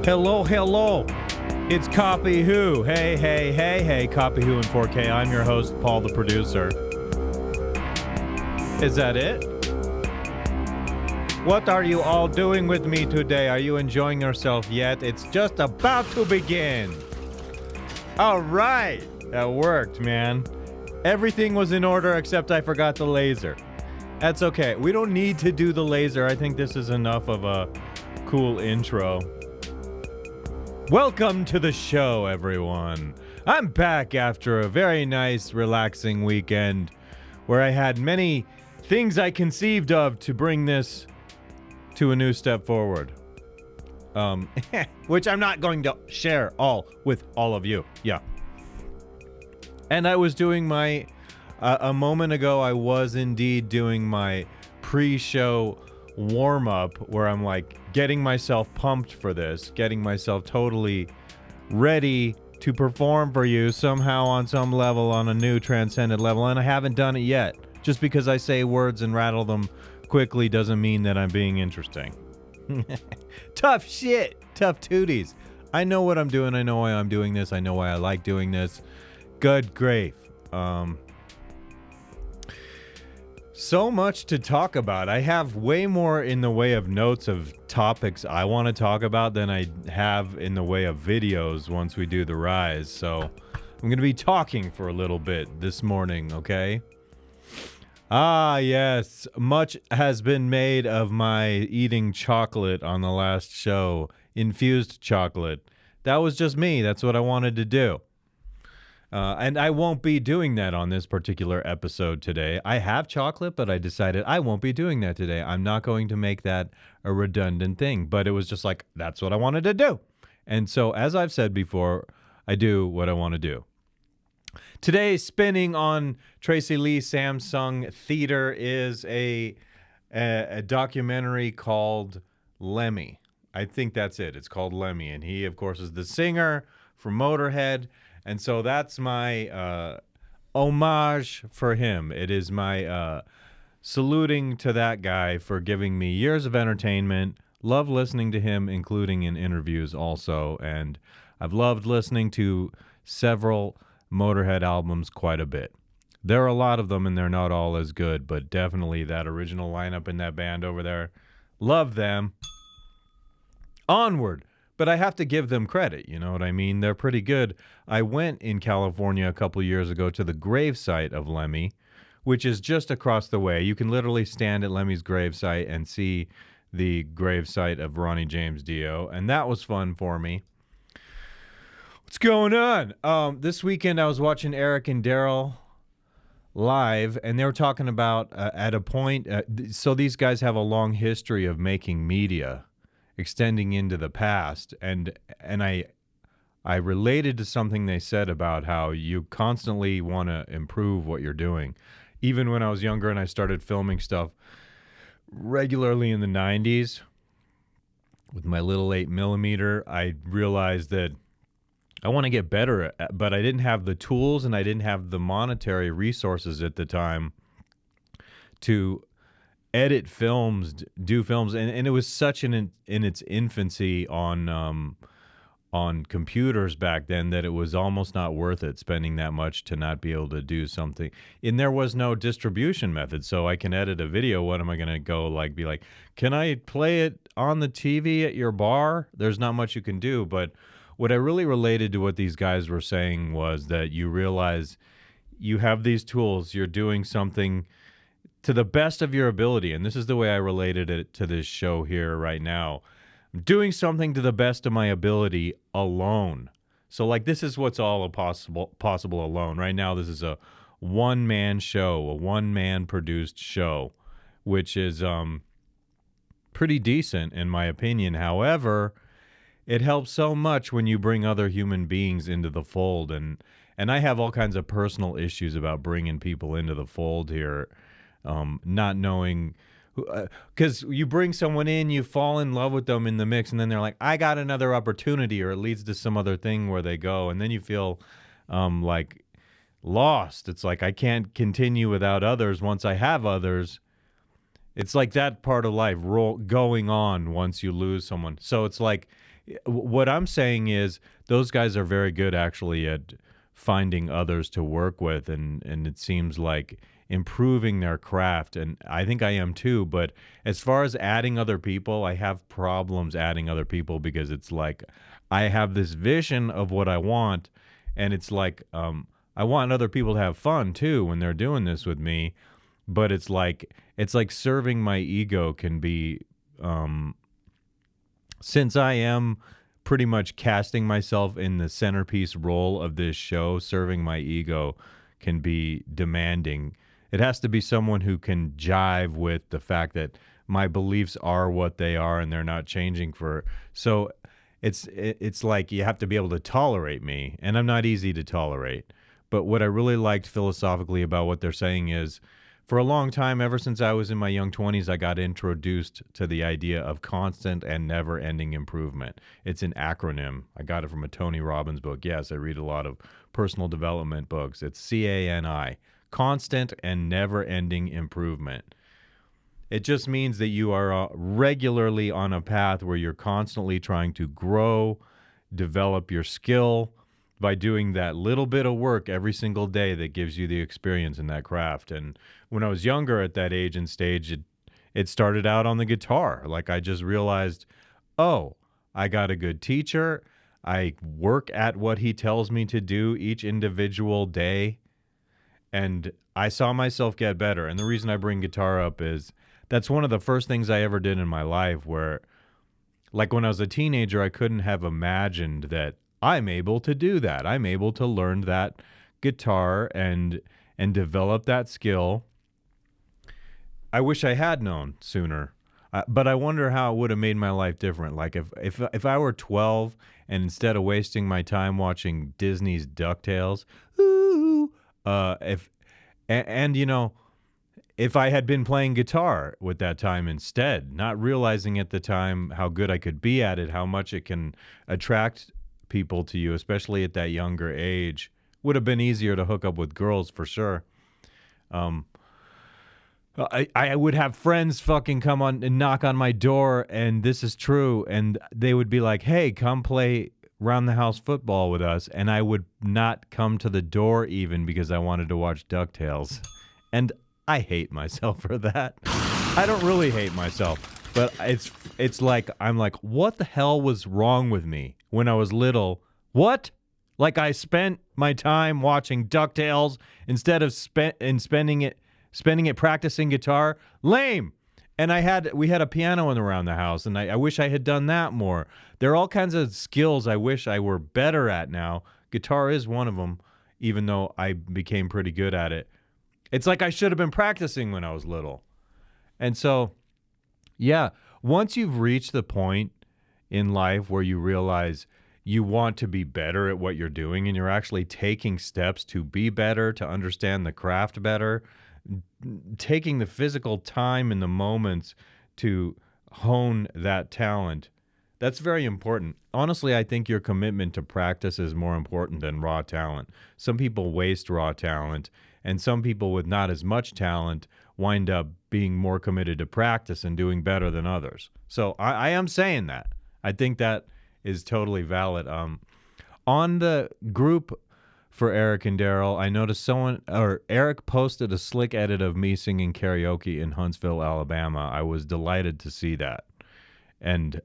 Hello, hello. It's Copy Who. Hey, Copy Who in 4K. I'm your host, Paul the producer. Is that it? What are you all doing with me today? Are you enjoying yourself yet? It's just about to begin. All right. That worked, man. Everything was in order except I forgot the laser. That's okay. We don't need to do the laser. I think this is enough of a cool intro. Welcome to the show, everyone. I'm back after a very nice, relaxing weekend where I had many things I conceived of to bring this to a new step forward. Which I'm not going to share all with all of you. Yeah. And I was doing my, a moment ago, I was indeed doing my pre-show warm-up where I'm like getting myself pumped for this, getting myself totally ready to perform for you somehow on some level, on a new transcendent level, and I haven't done it yet. Just because I say words and rattle them quickly doesn't mean that I'm being interesting. Tough shit. Tough tooties. I know what I'm doing. I know why I'm doing this. I know why I like doing this. Good grief. So much to talk about. I have way more in the way of notes of topics I want to talk about than I have in the way of videos once we do the rise. So I'm going to be talking for a little bit this morning, okay? Ah, yes. Much has been made of my eating chocolate on the last show. Infused chocolate. That was just me. That's what I wanted to do. And I won't be doing that on this particular episode today. I have chocolate, but I decided I won't be doing that today. I'm not going to make that a redundant thing. But it was just like, that's what I wanted to do. And so, as I've said before, I do what I want to do. Today, spinning on Tracy Lee Samsung Theater is a documentary called Lemmy. I think that's it. It's called Lemmy. And he, of course, is the singer from Motorhead. And so that's my homage for him. It is my saluting to that guy for giving me years of entertainment. Love listening to him, including in interviews also. And I've loved listening to several Motorhead albums quite a bit. There are a lot of them, and they're not all as good, but definitely that original lineup in that band over there. Love them. Onward. But I have to give them credit, you know what I mean? They're pretty good. I went in California a couple years ago to the gravesite of Lemmy, which is just across the way. You can literally stand at Lemmy's gravesite and see the gravesite of Ronnie James Dio, and that was fun for me. What's going on? This weekend I was watching Eric and Daryl live, and they were talking about at a point, so these guys have a long history of making media extending into the past, and I related to something they said about how you constantly want to improve what you're doing. Even when I was younger and I started filming stuff regularly in the 90s with my little 8mm, I realized that I want to get better, but I didn't have the tools and I didn't have the monetary resources at the time to edit films, do films, and it was such in its infancy on computers back then that it was almost not worth it spending that much to not be able to do something. And there was no distribution method, so I can edit a video. What am I going to go be like, can I play it on the TV at your bar? There's not much you can do, but what I really related to what these guys were saying was that you realize you have these tools, you're doing something to the best of your ability, and this is the way I related it to this show here right now. I'm doing something to the best of my ability alone. So, like, this is what's all possible alone. Right now, this is a one-man show, a one-man produced show, which is pretty decent in my opinion. However, it helps so much when you bring other human beings into the fold, and I have all kinds of personal issues about bringing people into the fold here. Not knowing, because you bring someone in, you fall in love with them in the mix, and then they're like, I got another opportunity, or it leads to some other thing where they go, and then you feel like lost. It's like I can't continue without others once I have others, It's like that part of life going on once you lose someone. So it's like what I'm saying is those guys are very good actually at finding others to work with, and it seems like improving their craft, and I think I am too. But as far as adding other people, I have problems adding other people because it's like I have this vision of what I want, and it's like I want other people to have fun too when they're doing this with me, but it's like serving my ego can be since I am pretty much casting myself in the centerpiece role of this show, serving my ego can be demanding. It has to be someone who can jive with the fact that my beliefs are what they are and they're not changing for. So it's like you have to be able to tolerate me, and I'm not easy to tolerate. But what I really liked philosophically about what they're saying is for a long time, ever since I was in my young 20s, I got introduced to the idea of constant and never ending improvement. It's an acronym. I got it from a Tony Robbins book. Yes, I read a lot of personal development books. It's CANI, constant and never ending improvement. It just means that you are regularly on a path where you're constantly trying to grow, develop your skill by doing that little bit of work every single day that gives you the experience in that craft. And when I was younger at that age and stage, it started out on the guitar. Like I just realized, oh, I got a good teacher. I work at what he tells me to do each individual day. And I saw myself get better. And the reason I bring guitar up is that's one of the first things I ever did in my life where, like when I was a teenager, I couldn't have imagined that I'm able to do that. I'm able to learn that guitar and develop that skill. I wish I had known sooner, but I wonder how it would have made my life different. Like if I were 12 and instead of wasting my time watching Disney's DuckTales, if I had been playing guitar with that time instead, not realizing at the time how good I could be at it, how much it can attract people to you, especially at that younger age, would have been easier to hook up with girls for sure. I would have friends fucking come on and knock on my door, and this is true, and they would be like, hey, come play round the house football with us, and I would not come to the door even because I wanted to watch DuckTales. And I hate myself for that. I don't really hate myself, but it's like I'm like, what the hell was wrong with me when I was little? What? Like I spent my time watching DuckTales instead of spending it practicing guitar? Lame. And we had a piano in around the house, and I wish I had done that more. There are all kinds of skills I wish I were better at now. Guitar is one of them, even though I became pretty good at it. It's like I should have been practicing when I was little. And so, yeah, once you've reached the point in life where you realize you want to be better at what you're doing and you're actually taking steps to be better, to understand the craft better, taking the physical time and the moments to hone that talent, that's very important. Honestly, I think your commitment to practice is more important than raw talent. Some people waste raw talent, and some people with not as much talent wind up being more committed to practice and doing better than others. So I am saying that. I think that is totally valid. On the group for Eric and Daryl, I noticed Eric posted a slick edit of me singing karaoke in Huntsville, Alabama. I was delighted to see that. And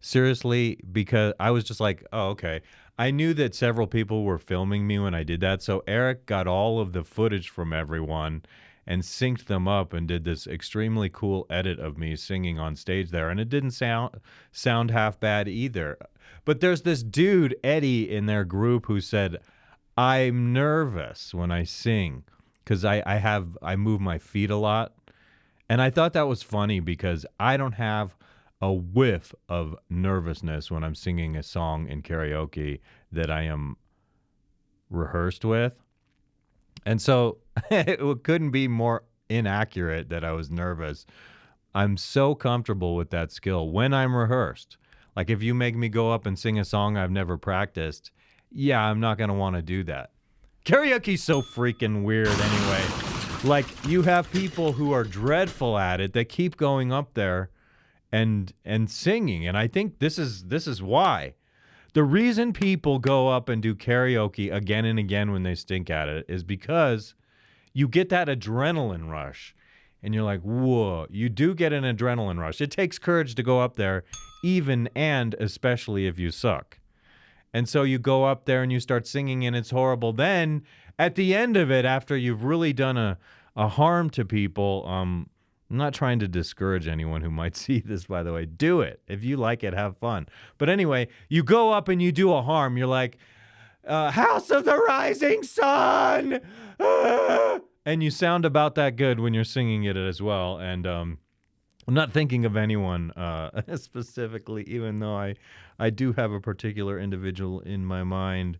seriously, because I was just like, oh, okay. I knew that several people were filming me when I did that, so Eric got all of the footage from everyone and synced them up and did this extremely cool edit of me singing on stage there, and it didn't sound half bad either. But there's this dude, Eddie, in their group who said, I'm nervous when I sing because I move my feet a lot. And I thought that was funny because I don't have a whiff of nervousness when I'm singing a song in karaoke that I am rehearsed with. And so it couldn't be more inaccurate that I was nervous. I'm so comfortable with that skill when I'm rehearsed. Like if you make me go up and sing a song I've never practiced, yeah, I'm not going to want to do that. Karaoke's so freaking weird anyway. Like, you have people who are dreadful at it that keep going up there and singing, and I think this is why. The reason people go up and do karaoke again and again when they stink at it is because you get that adrenaline rush. And you're like, whoa, you do get an adrenaline rush. It takes courage to go up there, even and especially if you suck. And so you go up there and you start singing and it's horrible. Then at the end of it, after you've really done a harm to people, I'm not trying to discourage anyone who might see this, by the way. Do it. If you like it, have fun. But anyway, you go up and you do a harm. You're like, House of the Rising Sun! Ah! And you sound about that good when you're singing it as well. And I'm not thinking of anyone specifically, even though I do have a particular individual in my mind.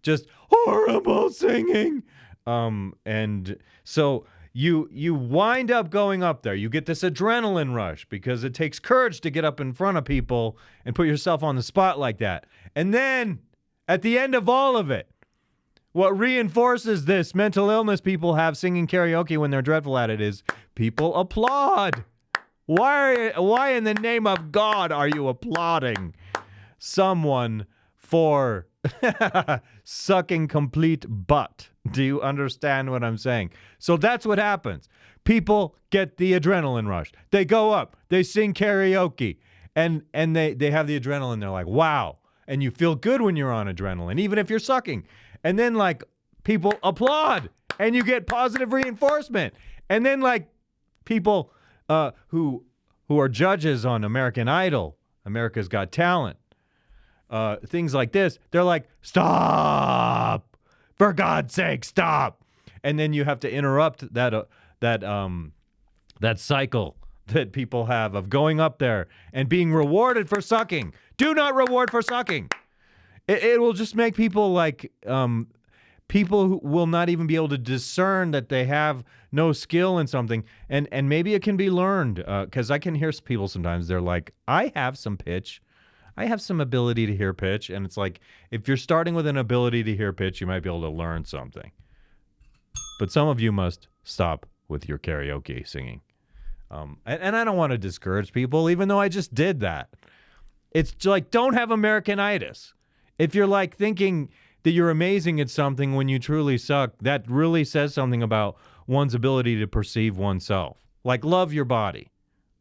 Just horrible singing. And so you wind up going up there. You get this adrenaline rush because it takes courage to get up in front of people and put yourself on the spot like that. And then at the end of all of it, what reinforces this mental illness people have singing karaoke when they're dreadful at it is people applaud. Why in the name of God are you applauding someone for sucking complete butt? Do you understand what I'm saying? So that's what happens. People get the adrenaline rush. They go up, they sing karaoke, and they have the adrenaline. They're like, wow. And you feel good when you're on adrenaline, even if you're sucking. And then, like, people applaud, and you get positive reinforcement. And then, like, people who are judges on American Idol, America's Got Talent, things like this, they're like, stop! For God's sake, stop! And then you have to interrupt that cycle that people have of going up there and being rewarded for sucking. Do not reward for sucking. It will just make people like people who will not even be able to discern that they have no skill in something. And maybe it can be learned because I can hear people sometimes. They're like, I have some pitch. I have some ability to hear pitch. And it's like, if you're starting with an ability to hear pitch, you might be able to learn something. But some of you must stop with your karaoke singing. And I don't want to discourage people, even though I just did that. It's like, don't have Americanitis. If you're like thinking that you're amazing at something when you truly suck, that really says something about one's ability to perceive oneself. Like, love your body.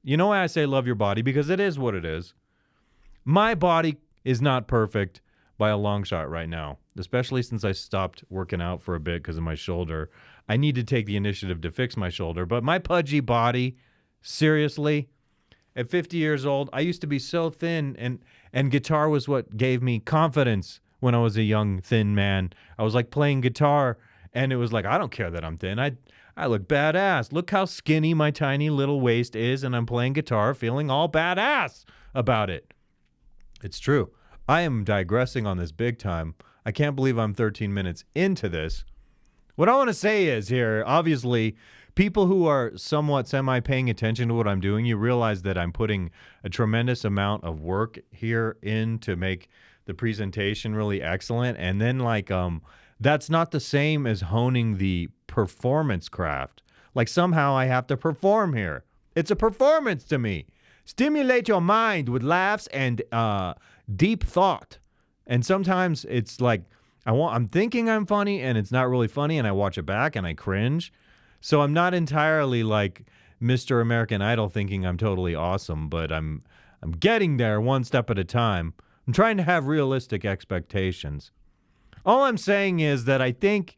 You know why I say love your body? Because it is what it is. My body is not perfect by a long shot right now, especially since I stopped working out for a bit because of my shoulder. I need to take the initiative to fix my shoulder. But my pudgy body, seriously, at 50 years old, I used to be so thin, and guitar was what gave me confidence when I was a young, thin man. I was like playing guitar, and it was like, I don't care that I'm thin. I look badass. Look how skinny my tiny little waist is, and I'm playing guitar feeling all badass about it. It's true. I am digressing on this big time. I can't believe I'm 13 minutes into this. What I want to say is here, obviously, people who are somewhat semi-paying attention to what I'm doing, you realize that I'm putting a tremendous amount of work here in to make the presentation really excellent. And then, like, that's not the same as honing the performance craft. Like, somehow I have to perform here. It's a performance to me. Stimulate your mind with laughs and deep thought. And sometimes it's like, I'm thinking I'm funny, and it's not really funny, and I watch it back, and I cringe. So I'm not entirely like Mr. American Idol thinking I'm totally awesome, but I'm getting there one step at a time. I'm trying to have realistic expectations. All I'm saying is that I think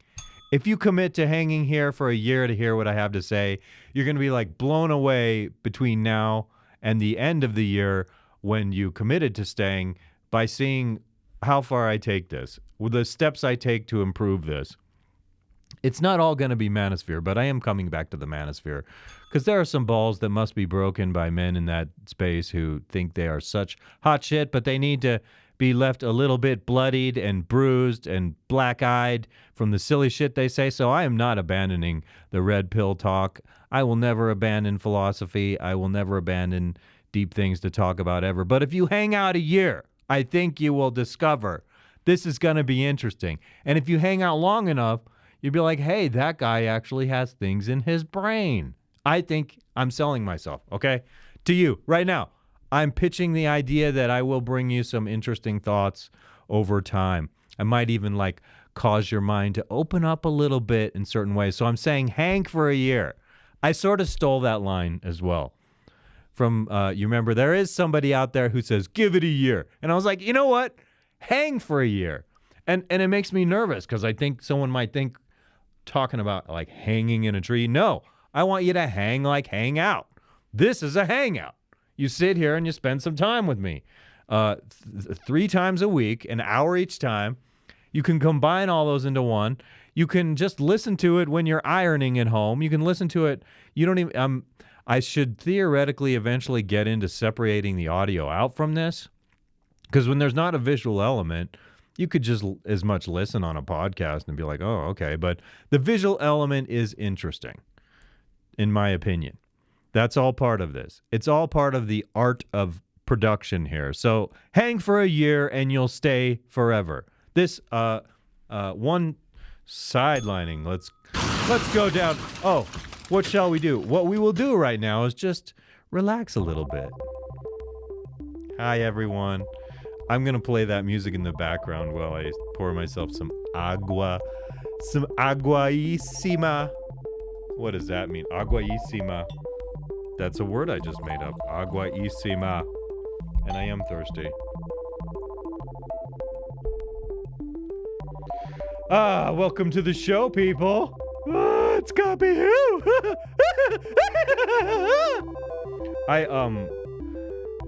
if you commit to hanging here for a year to hear what I have to say, you're going to be like blown away between now and the end of the year when you committed to staying by seeing how far I take this, with the steps I take to improve this. It's not all going to be manosphere, but I am coming back to the manosphere because there are some balls that must be broken by men in that space who think they are such hot shit, but they need to be left a little bit bloodied and bruised and black-eyed from the silly shit they say. So I am not abandoning the red pill talk. I will never abandon philosophy. I will never abandon deep things to talk about ever. But if you hang out a year, I think you will discover this is going to be interesting. And if you hang out long enough, you'd be like, hey, that guy actually has things in his brain. I think I'm selling myself, okay? To you right now, I'm pitching the idea that I will bring you some interesting thoughts over time. I might even like cause your mind to open up a little bit in certain ways. So I'm saying hang for a year. I sort of stole that line as well. From, you remember, there is somebody out there who says, give it a year. And I was like, you know what? Hang for a year. And it makes me nervous because I think someone might think talking about like hanging in a tree. No, I want you to hang like hang out. This is a hangout. You sit here and you spend some time with me. 3 times a week, an hour each time. You can combine all those into one. You can just listen to it when you're ironing at home. You can listen to it. You don't even... I should theoretically eventually get into separating the audio out from this, because when there's not a visual element, you could just as much listen on a podcast and be like, oh, okay. But the visual element is interesting, in my opinion. That's all part of this. It's all part of the art of production here. So hang for a year and you'll stay forever. This one sidelining. Let's go down. Oh. What shall we do? What we will do right now is just relax a little bit. Hi, everyone. I'm going to play that music in the background while I pour myself some agua. Some aguaísima. What does that mean? Aguaísima. That's a word I just made up. Aguaísima. And I am thirsty. Welcome to the show, people. It's gonna be you. I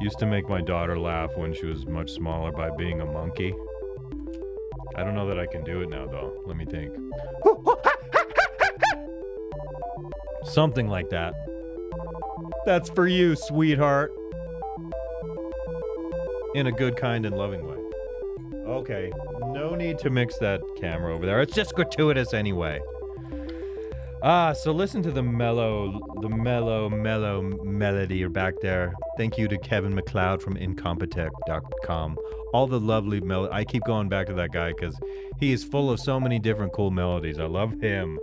used to make my daughter laugh when she was much smaller by being a monkey. I don't know that I can do it now, though. Let me think. Something like that. That's for you, sweetheart. In a good, kind, and loving way. Okay, no need to mix that camera over there. It's just gratuitous anyway. So listen to the mellow melody back there. Thank you to Kevin MacLeod from Incompetech.com. All the lovely melody. I keep going back to that guy because he is full of so many different cool melodies. I love him.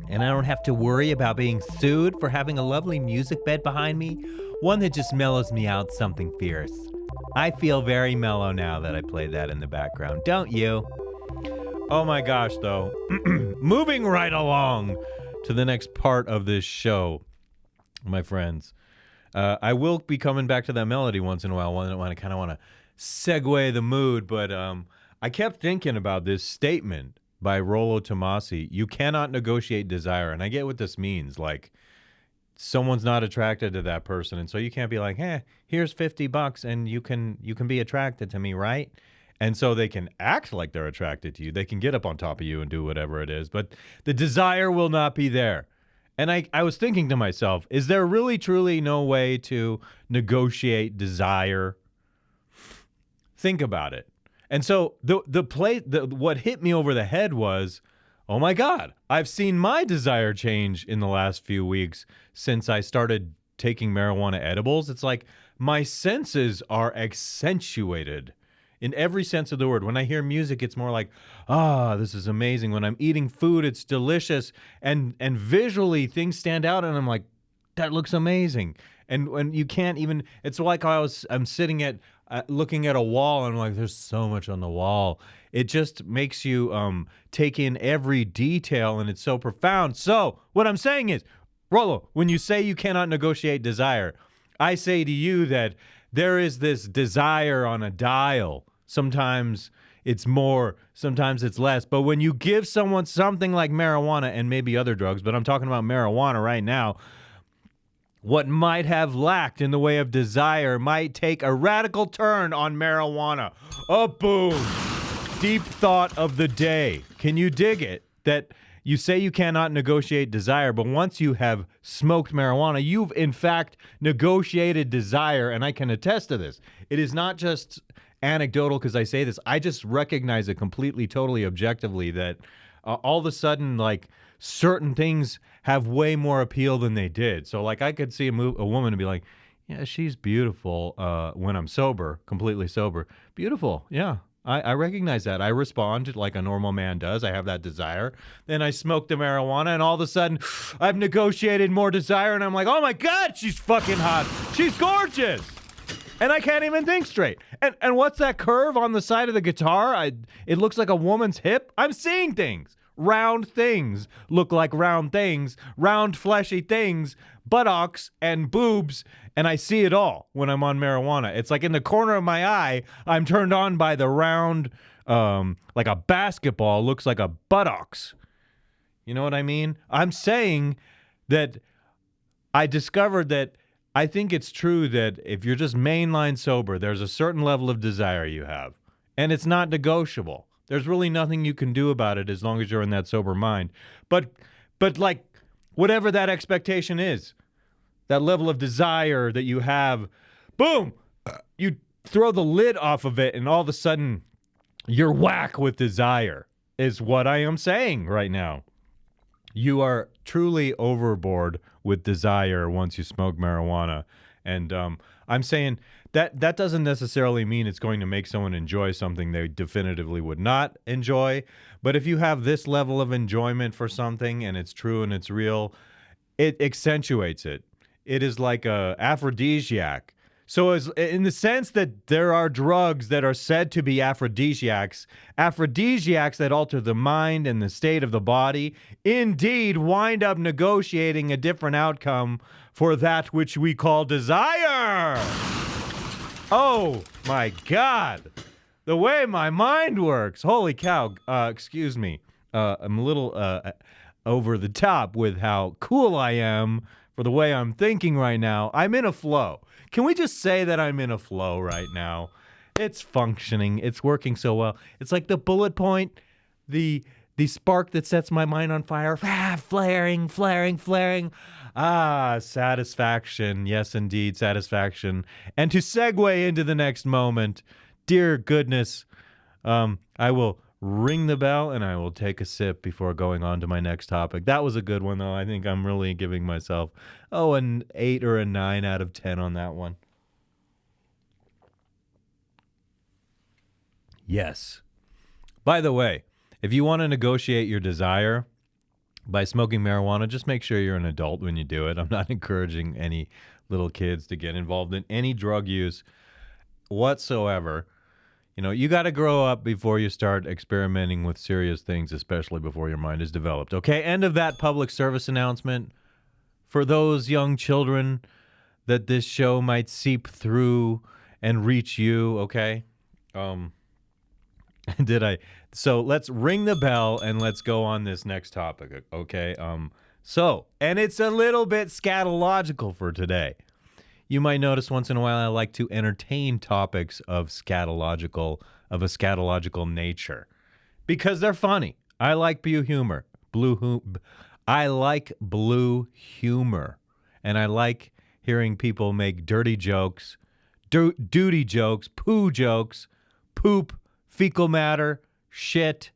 And I don't have to worry about being sued for having a lovely music bed behind me. One that just mellows me out something fierce. I feel very mellow now that I played that in the background, don't you? Oh my gosh, though. Moving right along to the next part of this show, my friends. I will be coming back to that melody once in a while when I kind of want to segue the mood, but I kept thinking about this statement by Rollo Tomasi. You cannot negotiate desire, and I get what this means. Like, someone's not attracted to that person, and so you can't be like, here's $50 and you can be attracted to me, right? And so they can act like they're attracted to you. They can get up on top of you and do whatever it is, but the desire will not be there. And I was thinking to myself, is there really truly no way to negotiate desire? Think about it. And so what hit me over the head was, oh my God, I've seen my desire change in the last few weeks since I started taking marijuana edibles. It's like my senses are accentuated in every sense of the word. When I hear music, it's more like, this is amazing. When I'm eating food, it's delicious. And visually, things stand out, and I'm like, that looks amazing. And when you can't even, it's like I'm sitting at, looking at a wall, and I'm like, there's so much on the wall. It just makes you take in every detail, and it's so profound. So what I'm saying is, Rollo, when you say you cannot negotiate desire, I say to you that there is this desire on a dial. Sometimes it's more, sometimes it's less. But when you give someone something like marijuana and maybe other drugs, but I'm talking about marijuana right now, what might have lacked in the way of desire might take a radical turn on marijuana. Oh, boom. Deep thought of the day. Can you dig it? That you say you cannot negotiate desire, but once you have smoked marijuana, you've in fact negotiated desire, and I can attest to this. It is not just anecdotal because I say this. I just recognize it completely, totally objectively that all of a sudden, like, certain things have way more appeal than they did. So, like, I could see a woman and be like, yeah, she's beautiful when I'm sober, completely sober. Beautiful, yeah. I recognize that. I respond like a normal man does. I have that desire. Then I smoke the marijuana, and all of a sudden, I've negotiated more desire, and I'm like, oh my God, she's fucking hot. She's gorgeous. And I can't even think straight. And what's that curve on the side of the guitar? It looks like a woman's hip. I'm seeing things. Round things look like round things. Round fleshy things. Buttocks and boobs. And I see it all when I'm on marijuana. It's like in the corner of my eye, I'm turned on by the round, like a basketball looks like a buttocks. You know what I mean? I'm saying that I discovered that I think it's true that if you're just mainline sober, there's a certain level of desire you have, and it's not negotiable. There's really nothing you can do about it as long as you're in that sober mind. But like, whatever that expectation is, that level of desire that you have, boom, you throw the lid off of it, and all of a sudden, you're whack with desire, is what I am saying right now. You are truly overboard with desire once you smoke marijuana. And I'm saying that doesn't necessarily mean it's going to make someone enjoy something they definitively would not enjoy. But if you have this level of enjoyment for something and it's true and it's real, it accentuates it. It is like a aphrodisiac. So as in the sense that there are drugs that are said to be aphrodisiacs that alter the mind and the state of the body, indeed wind up negotiating a different outcome for that which we call desire. Oh, my God. The way my mind works. Holy cow. Excuse me. I'm a little over the top with how cool I am for the way I'm thinking right now. I'm in a flow. Can we just say that I'm in a flow right now? It's functioning. It's working so well. It's like the bullet point, the spark that sets my mind on fire. Flaring. Satisfaction. Yes, indeed, satisfaction. And to segue into the next moment, dear goodness, I will ring the bell and I will take a sip before going on to my next topic. That was a good one, though. I think I'm really giving myself, an 8 or a 9 out of 10 on that one. Yes. By the way, if you want to negotiate your desire by smoking marijuana, just make sure you're an adult when you do it. I'm not encouraging any little kids to get involved in any drug use whatsoever. You know, you got to grow up before you start experimenting with serious things, especially before your mind is developed. Okay, end of that public service announcement. For those young children that this show might seep through and reach you, okay? So let's ring the bell and let's go on this next topic, okay? And it's a little bit scatological for today. You might notice once in a while I like to entertain topics of a scatological nature because they're funny. I like blue humor. I like blue humor, and I like hearing people make dirty jokes, duty jokes, poo jokes, poop, fecal matter, shit,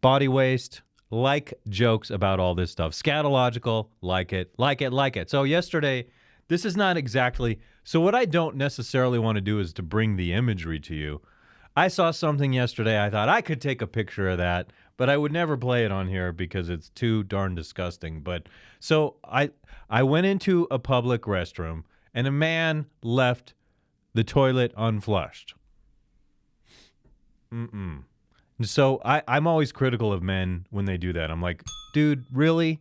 body waste. Like jokes about all this stuff. Scatological, like it. So yesterday, this is not exactly... So what I don't necessarily want to do is to bring the imagery to you. I saw something yesterday. I thought I could take a picture of that, but I would never play it on here because it's too darn disgusting. But so I went into a public restroom, and a man left the toilet unflushed. So I'm always critical of men when they do that. I'm like, dude, really?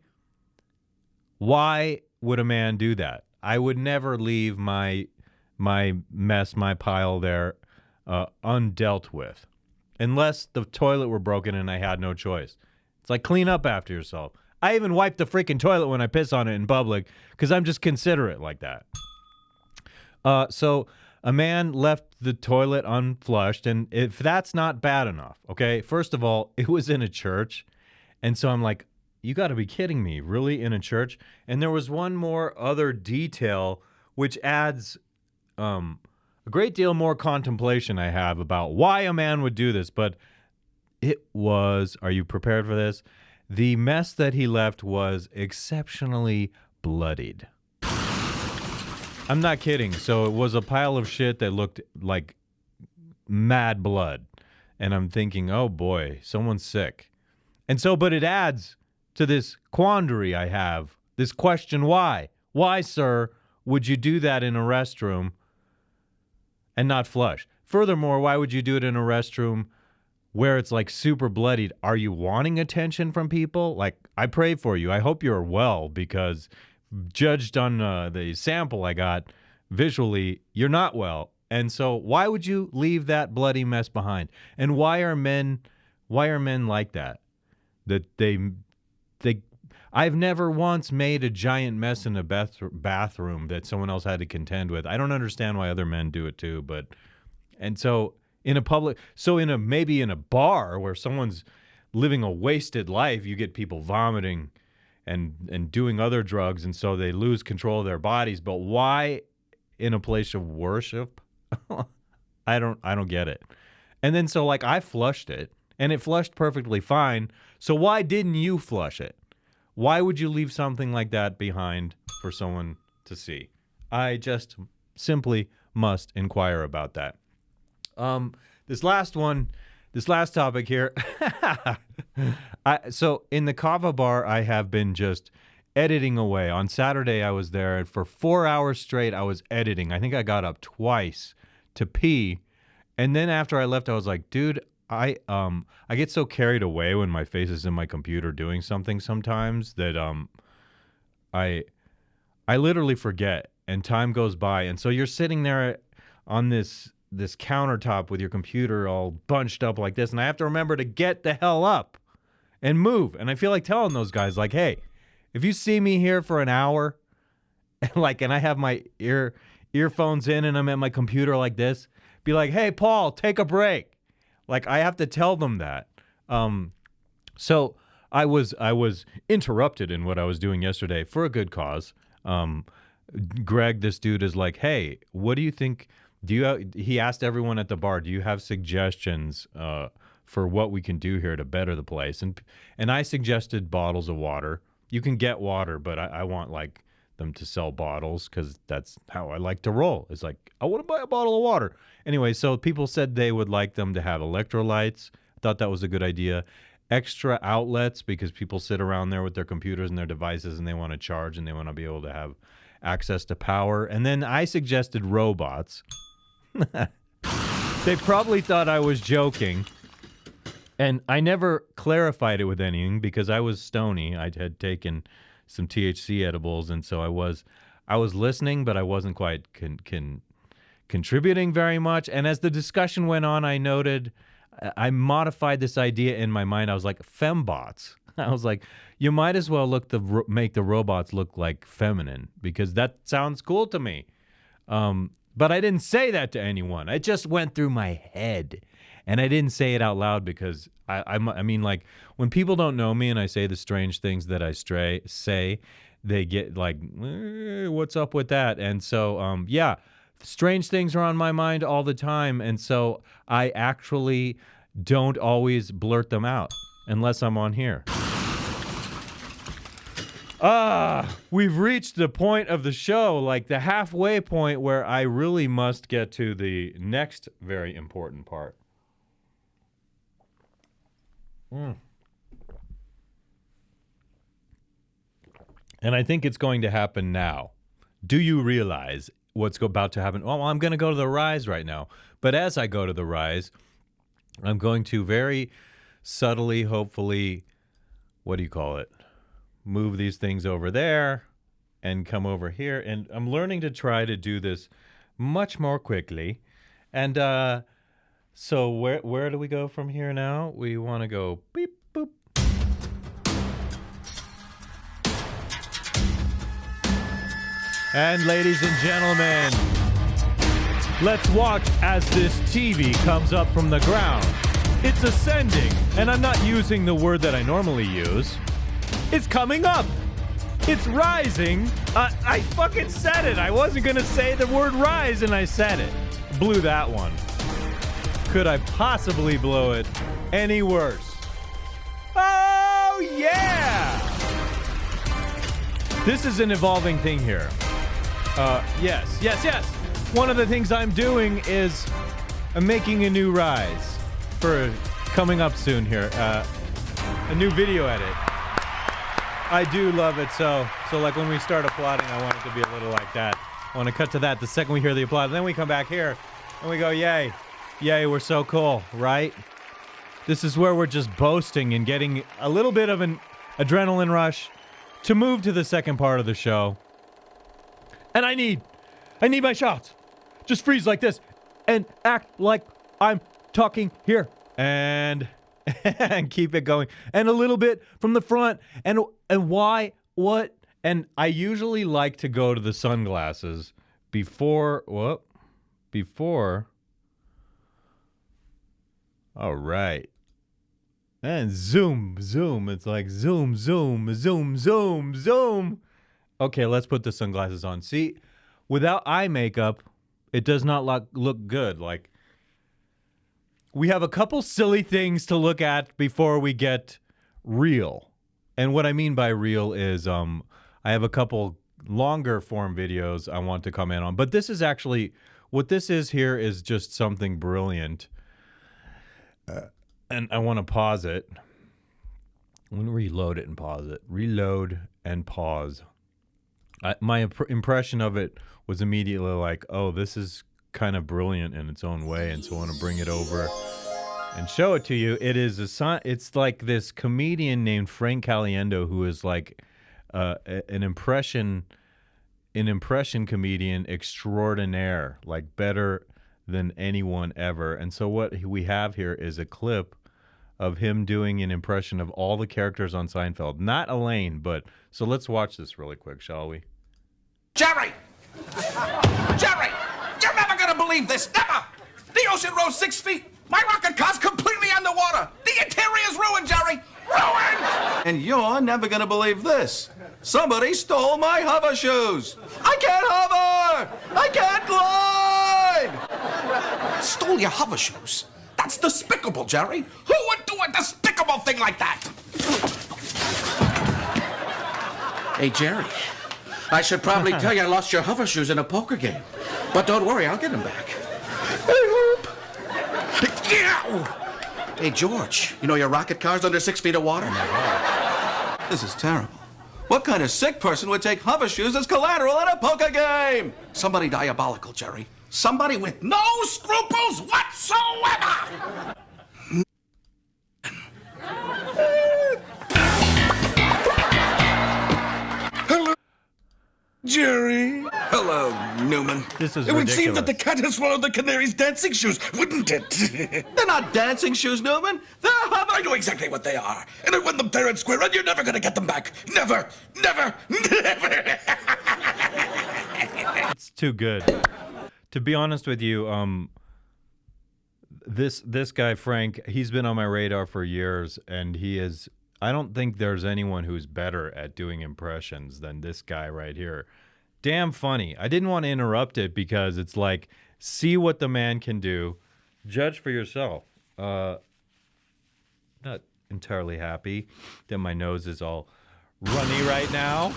Why would a man do that? I would never leave my mess, my pile there undealt with. Unless the toilet were broken and I had no choice. It's like, clean up after yourself. I even wipe the freaking toilet when I piss on it in public because I'm just considerate like that. So a man left the toilet unflushed, and if that's not bad enough, okay, first of all, it was in a church, and so I'm like, you got to be kidding me, really, in a church? And there was one more other detail which adds a great deal more contemplation I have about why a man would do this, but it was, are you prepared for this? The mess that he left was exceptionally bloodied. I'm not kidding. So it was a pile of shit that looked like mad blood. And I'm thinking, oh boy, someone's sick. And so, but it adds to this quandary I have, this question, why? Why, sir, would you do that in a restroom and not flush? Furthermore, why would you do it in a restroom where it's like super bloodied? Are you wanting attention from people? Like, I pray for you. I hope you're well, because judged on the sample I got visually, you're not well. And so why would you leave that bloody mess behind? And why are men like that? That I've never once made a giant mess in a bathroom that someone else had to contend with. I don't understand why other men do it too, but and so maybe in a bar where someone's living a wasted life, you get people vomiting and doing other drugs, and so they lose control of their bodies. But why in a place of worship? I don't get it. And then so like I flushed it, and it flushed perfectly fine. So why didn't you flush it? Why would you leave something like that behind for someone to see? I just simply must inquire about that. This last topic here. So in the Kava bar, I have been just editing away. On Saturday, I was there, and for 4 hours straight, I was editing. I think I got up twice to pee. And then after I left, I was like, dude, I get so carried away when my face is in my computer doing something sometimes that I literally forget, and time goes by. And so you're sitting there on this countertop with your computer all bunched up like this, and I have to remember to get the hell up and move. And I feel like telling those guys, like, hey, if you see me here for an hour, and I have my earphones in and I'm at my computer like this, be like, hey, Paul, take a break. Like, I have to tell them that. So I was interrupted in what I was doing yesterday for a good cause. Greg, this dude, is like, hey, what do you think? He asked everyone at the bar, do you have suggestions for what we can do here to better the place? And I suggested bottles of water. You can get water, but I want like them to sell bottles, because that's how I like to roll. It's like, I want to buy a bottle of water. Anyway, so people said they would like them to have electrolytes. I thought that was a good idea. Extra outlets, because people sit around there with their computers and their devices and they want to charge and they want to be able to have access to power. And then I suggested robots. They probably thought I was joking. And I never clarified it with anything because I was stony. I had taken some THC edibles, and so I was listening, but I wasn't quite contributing very much. And as the discussion went on, I noted I modified this idea in my mind. I was like, fembots. I was like, you might as well make the robots look like feminine, because that sounds cool to me. But I didn't say that to anyone. It just went through my head. And I didn't say it out loud because I mean, like, when people don't know me and I say the strange things that I say, they get like, what's up with that? And so, yeah, strange things are on my mind all the time. And so I actually don't always blurt them out unless I'm on here. We've reached the point of the show, like the halfway point, where I really must get to the next very important part. And I think it's going to happen now. Do you realize what's about to happen? Well, I'm going to go to the Rise right now. But as I go to the Rise, I'm going to very subtly, hopefully, what do you call it? Move these things over there and come over here. And I'm learning to try to do this much more quickly. And so where do we go from here now? We want to go beep, boop. And ladies and gentlemen, let's watch as this TV comes up from the ground. It's ascending, and I'm not using the word that I normally use. It's coming up. It's rising. I fucking said it. I wasn't going to say the word rise, and I said it. Blew that one. Could I possibly blow it any worse? Oh, yeah! This is an evolving thing here. Yes. One of the things I'm doing is I'm making a new rise for coming up soon here. A new video edit. I do love it. So like when we start applauding, I want it to be a little like that. I want to cut to that the second we hear the applause. Then we come back here and we go, yay. Yay, we're so cool, right? This is where we're just boasting and getting a little bit of an adrenaline rush to move to the second part of the show. And I need my shots. Just freeze like this and act like I'm talking here. And keep it going. And a little bit from the front. And why? What? And I usually like to go to the sunglasses before. All right. And zoom. It's like zoom. Okay, let's put the sunglasses on. See, without eye makeup, it does not look good. Like, we have a couple silly things to look at before we get real. And what I mean by real is I have a couple longer form videos I want to comment on. But this is actually, what this is here is just something brilliant. And I want to pause it. I'm going to reload it and pause it. Reload and pause. My impression of it was immediately like, oh, this is kind of brilliant in its own way, and so I want to bring it over and show it to you. It's like this comedian named Frank Caliendo, who is like an impression comedian extraordinaire, like better than anyone ever. And so what we have here is a clip of him doing an impression of all the characters on Seinfeld. Not Elaine, but so let's watch this really quick, shall we? Jerry! You're never gonna believe this, never! The ocean rose 6 feet. My rocket car's completely underwater. The interior's ruined, Jerry! Ruined! And you're never gonna believe this. Somebody stole my hover shoes. I can't hover! I can't glide! Stole your hover shoes? That's despicable, Jerry. Who would do a despicable thing like that? Hey, Jerry. I should probably tell you I lost your hover shoes in a poker game. But don't worry, I'll get them back. I hope. Yeah! Hey, George, you know your rocket car's under 6 feet of water? This is terrible. What kind of sick person would take hover shoes as collateral in a poker game? Somebody diabolical, Jerry. Somebody with no scruples whatsoever! Hello, Jerry. Hello, Newman. This is It would ridiculous. seem that the cat has swallowed the canary's dancing shoes, wouldn't it? They're not dancing shoes, Newman. They're hover. I know exactly what they are. And I won them fair and square, and you're never gonna get them back. Never. It's too good. To be honest with you, this guy Frank, he's been on my radar for years, and he is. I don't think there's anyone who's better at doing impressions than this guy right here. Damn funny. I didn't want to interrupt it because it's like, see what the man can do. Judge for yourself. Not entirely happy that my nose is all runny right now.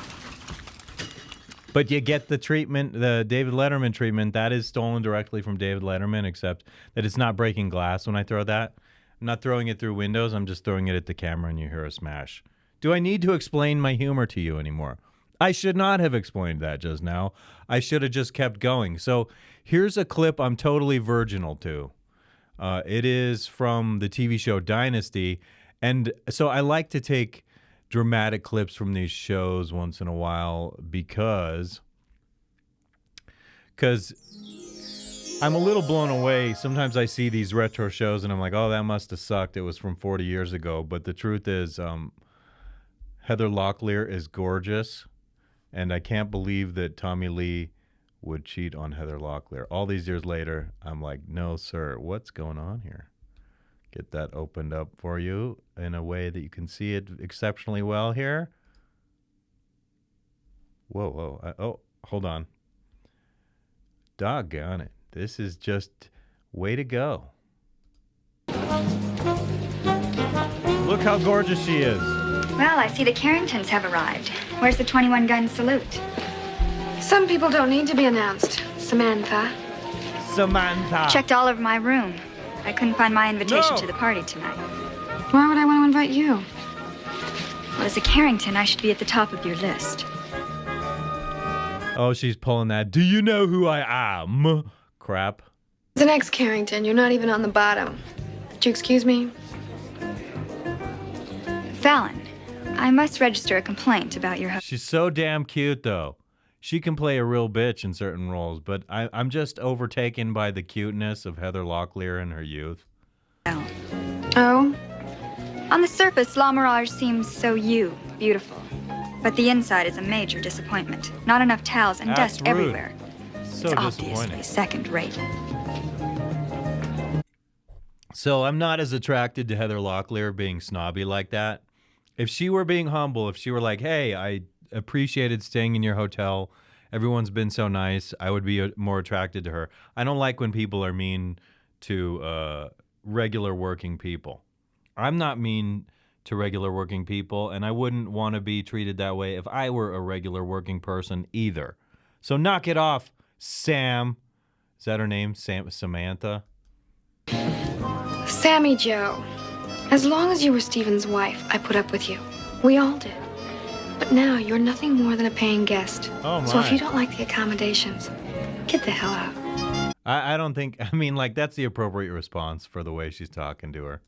But you get the treatment, the David Letterman treatment. That is stolen directly from David Letterman, except that it's not breaking glass when I throw that. I'm not throwing it through windows. I'm just throwing it at the camera and you hear a smash. Do I need to explain my humor to you anymore? I should not have explained that just now. I should have just kept going. So here's a clip I'm totally virginal to. It is from the TV show Dynasty. And so I like to take dramatic clips from these shows once in a while because I'm a little blown away. Sometimes I see these retro shows and I'm like, oh, that must have sucked. It was from 40 years ago. But the truth is, Heather Locklear is gorgeous. And I can't believe that Tommy Lee would cheat on Heather Locklear. All these years later, I'm like, no, sir, what's going on here? Get that opened up for you in a way that you can see it exceptionally well here. Whoa. Oh, hold on. Doggone it. This is just way to go. Look how gorgeous she is. Well, I see the Carringtons have arrived. Where's the 21-gun salute? Some people don't need to be announced, Samantha. Samantha. Checked all over my room. I couldn't find my invitation No. to the party tonight. Why would I want to invite you? Well, as a Carrington, I should be at the top of your list. Oh, she's pulling that. Do you know who I am? Crap. As an ex-Carrington, you're not even on the bottom. Would you excuse me? Fallon, I must register a complaint about your She's so damn cute, though. She can play a real bitch in certain roles, but I'm just overtaken by the cuteness of Heather Locklear in her youth. hotel. Oh? On the surface, La Mirage seems so beautiful. But the inside is a major disappointment. Not enough towels and That's dust rude. everywhere. So It's disappointing. obviously second rate. So I'm not as attracted to Heather Locklear being snobby like that. If she were being humble, if she were like, hey, I appreciated staying in your hotel, everyone's been so nice, I would be more attracted to her. I don't like when people are mean to regular working people. I'm not mean to regular working people, and I wouldn't want to be treated that way if I were a regular working person either. So knock it off, Sam. Is that her name? Samantha? Sammy Joe. As long as you were Stephen's wife, I put up with you. We all did. But now you're nothing more than a paying guest. Oh, So if my. you don't like the accommodations, get the hell out. I don't think, I mean, like, that's the appropriate response for the way she's talking to her.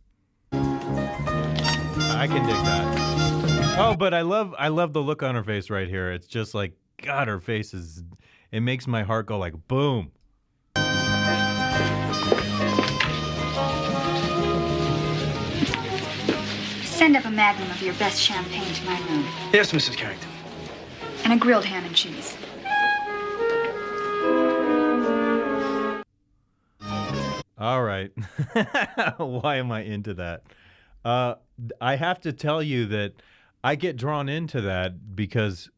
I can dig that. Oh, but I love the look on her face right here. It's just like, God, her face is, it makes my heart go like, boom. Send up a magnum of your best champagne to my room. Yes, Mrs. Carrington. And a grilled ham and cheese. All right. Why am I into that? I have to tell you that I get drawn into that because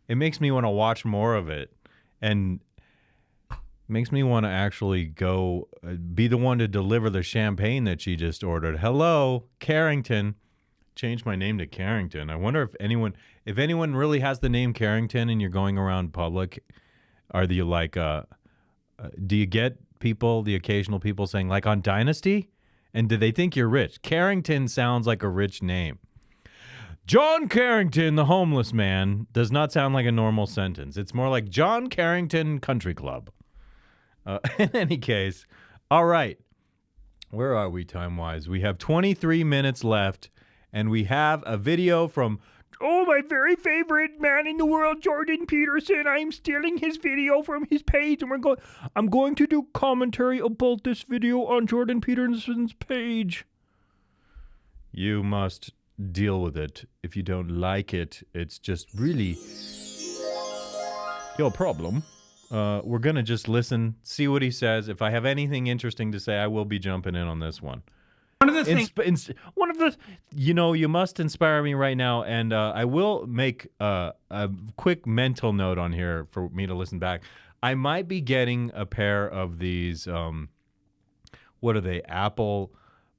it makes me want to watch more of it and makes me want to actually go be the one to deliver the champagne that she just ordered. Hello, Carrington. Changed my name to Carrington. I wonder if anyone really has the name Carrington and you're going around public, are you like, do you get people, the occasional people saying like on Dynasty? And do they think you're rich? Carrington sounds like a rich name. John Carrington, the homeless man, does not sound like a normal sentence. It's more like John Carrington Country Club. In any case, all right. Where are we time-wise? We have 23 minutes left, and we have a video from, oh, my very favorite man in the world, Jordan Peterson. I'm stealing his video from his page, and I'm going to do commentary about this video on Jordan Peterson's page. You must deal with it. If you don't like it, it's just really your problem. We're going to just listen, see what he says. If I have anything interesting to say, I will be jumping in on this one. One of the things. You must inspire me right now, and I will make a quick mental note on here for me to listen back. I might be getting a pair of these, what are they, Apple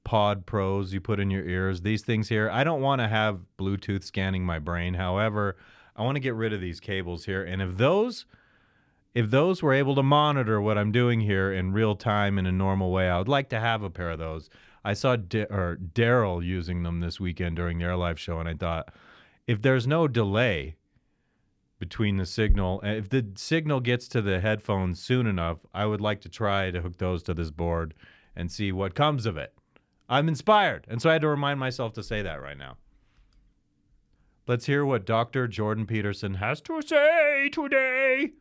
Pod Pros you put in your ears, these things here. I don't want to have Bluetooth scanning my brain. However, I want to get rid of these cables here, and if those were able to monitor what I'm doing here in real time in a normal way, I would like to have a pair of those. I saw Daryl using them this weekend during their live show, and I thought, if there's no delay between the signal, if the signal gets to the headphones soon enough, I would like to try to hook those to this board and see what comes of it. I'm inspired, and so I had to remind myself to say that right now. Let's hear what Dr. Jordan Peterson has to say today.